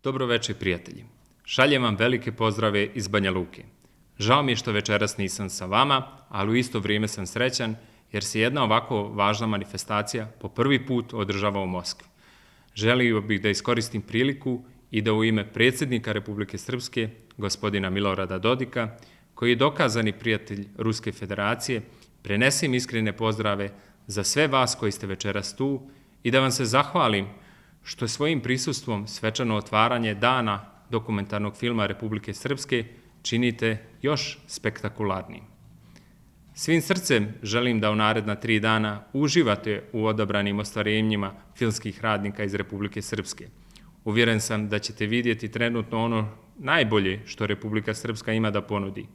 Dobro večer, prijatelji. Šaljem vam velike pozdrave iz Banja Luke. Žao mi je što večeras nisam sa vama, ali u isto vrijeme sam srećan jer se jedna ovako važna manifestacija po prvi put održava u Moskvi. Želio bih da iskoristim priliku i da u ime predsjednika Republike Srpske, gospodina Milorada Dodika, koji je dokazani prijatelj Ruske federacije, prenesem iskrene pozdrave za sve vas koji ste večeras tu i da vam se zahvalim što je svojim prisustvom svečano otvaranje dana dokumentarnog filma Republike Srpske činite još spektakularnijim. Svim srcem želim da u naredna 3 dana uživate u odabranim ostvarenjima filmskih radnika iz Republike Srpske. Uvjeren sam da ćete vidjeti trenutno ono najbolje što Republika Srpska ima da ponudi.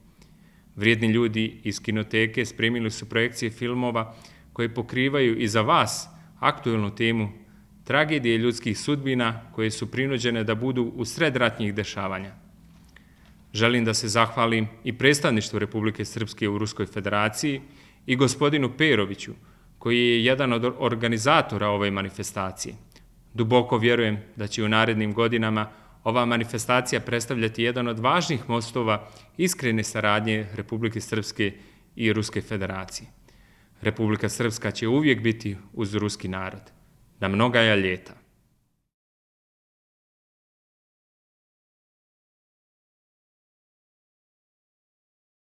Vrijedni ljudi iz kinoteke spremili su projekcije filmova koje pokrivaju i za vas aktuelnu temu tragedije ljudskih sudbina koje su prinuđene da budu u sred ratnih dešavanja. Želim da se zahvalim i predstavništvu Republike Srpske u Ruskoj federaciji i gospodinu Peroviću, koji je jedan od organizatora ove manifestacije. Duboko vjerujem da će u narednim godinama ova manifestacija predstavljati jedan od važnih mostova iskrene saradnje Republike Srpske i Ruske federacije. Republika Srpska će uvijek biti uz ruski narod. Na mnogaja ljeta.